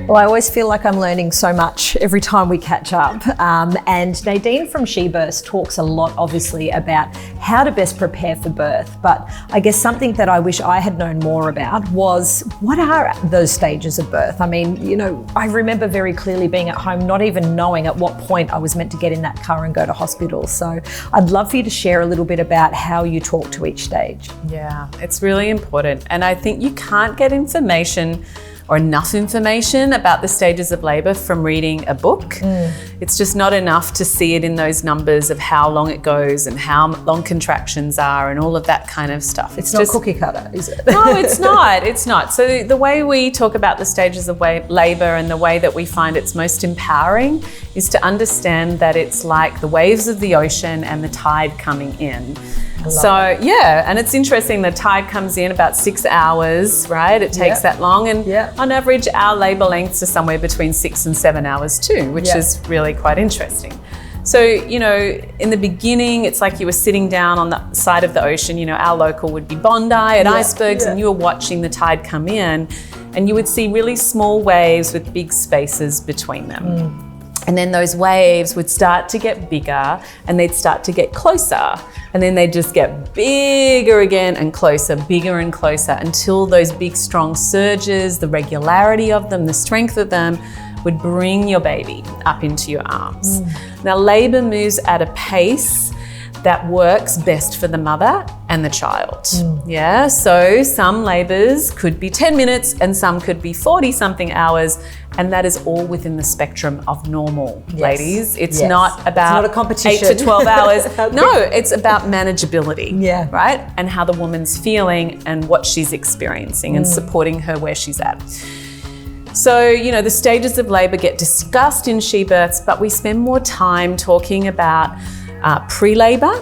Well, I always feel like I'm learning so much every time we catch up. And Nadine from SheBirth talks a lot, obviously, about how to best prepare for birth. But I guess something that I wish I had known more about was, what are those stages of birth? I mean, you know, I remember very clearly being at home, not even knowing at what point I was meant to get in that car and go to hospital. So I'd love for you to share a little bit about how you talk to each stage. Yeah, it's really important. And I think you can't get information or enough information about the stages of labour from reading a book. It's just not enough to see it in those numbers of how long it goes and how long contractions are and all of that kind of stuff. It's not just cookie cutter, is it? No, it's not. It's not. So the way we talk about the stages of labour and the way that we find it's most empowering is to understand that it's like the waves of the ocean and the tide coming in. So yeah, and it's interesting, the tide comes in about 6 hours, right? It takes that long, and on average our labour lengths are somewhere between 6 and 7 hours too, which is really quite interesting. So, you know, in the beginning, it's like you were sitting down on the side of the ocean, you know, our local would be Bondi at icebergs, and you were watching the tide come in, and you would see really small waves with big spaces between them. And then those waves would start to get bigger and they'd start to get closer. And then they'd just get bigger again and closer, bigger and closer, until those big strong surges, the regularity of them, the strength of them, would bring your baby up into your arms. Now, labour moves at a pace that works best for the mother and the child. Yeah, so some labours could be 10 minutes and some could be 40-something hours, and that is all within the spectrum of normal, ladies. It's not about it's not a competition. 8 to 12 hours. No, it's about manageability, right? And how the woman's feeling and what she's experiencing and supporting her where she's at. So, you know, the stages of labour get discussed in SheBirths, but we spend more time talking about pre-labour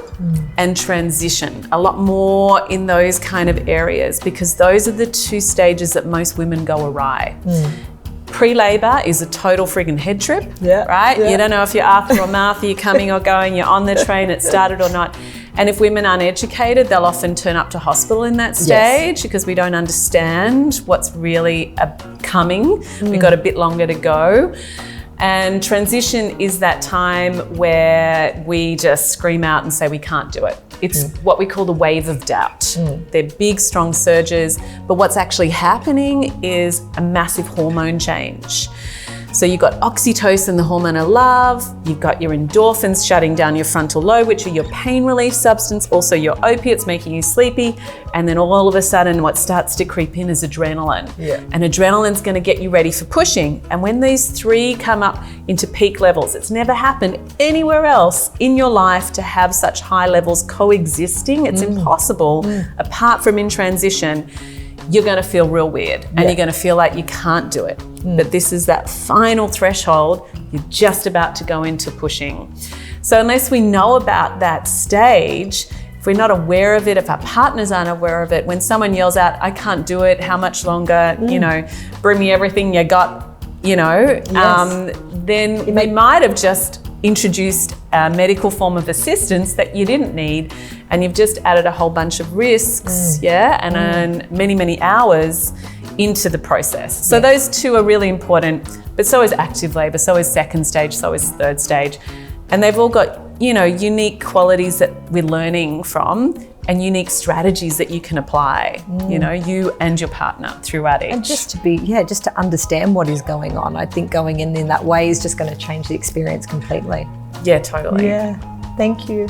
and transition, a lot more in those kind of areas, because those are the two stages that most women go awry. Pre-labour is a total friggin' head trip, right? You don't know if you're Arthur or Martha, you're coming or going, you're on the train, it started or not. And if women aren't educated, they'll often turn up to hospital in that stage because we don't understand what's really coming. We've got a bit longer to go. And transition is that time where we just scream out and say we can't do it. It's what we call the wave of doubt. They're big, strong surges, but what's actually happening is a massive hormone change. So you've got oxytocin, the hormone of love, you've got your endorphins shutting down your frontal lobe, which are your pain relief substance, also your opiates making you sleepy, and then all of a sudden what starts to creep in is adrenaline. And adrenaline's going to get you ready for pushing. And when these three come up into peak levels, it's never happened anywhere else in your life to have such high levels coexisting. It's impossible apart from in transition. You're going to feel real weird and you're going to feel like you can't do it. But this is that final threshold. You're just about to go into pushing. So unless we know about that stage, if we're not aware of it, if our partners aren't aware of it, when someone yells out, I can't do it, how much longer, you know, bring me everything you got, you know, then they might have just introduced a medical form of assistance that you didn't need, and you've just added a whole bunch of risks, and many, many hours into the process. So those two are really important, but so is active labour, so is second stage, so is third stage. And they've all got, you know, unique qualities that we're learning from and unique strategies that you can apply, you know, you and your partner throughout each. And just to be, just to understand what is going on. I think going in that way is just going to change the experience completely. Yeah, totally. Yeah, thank you.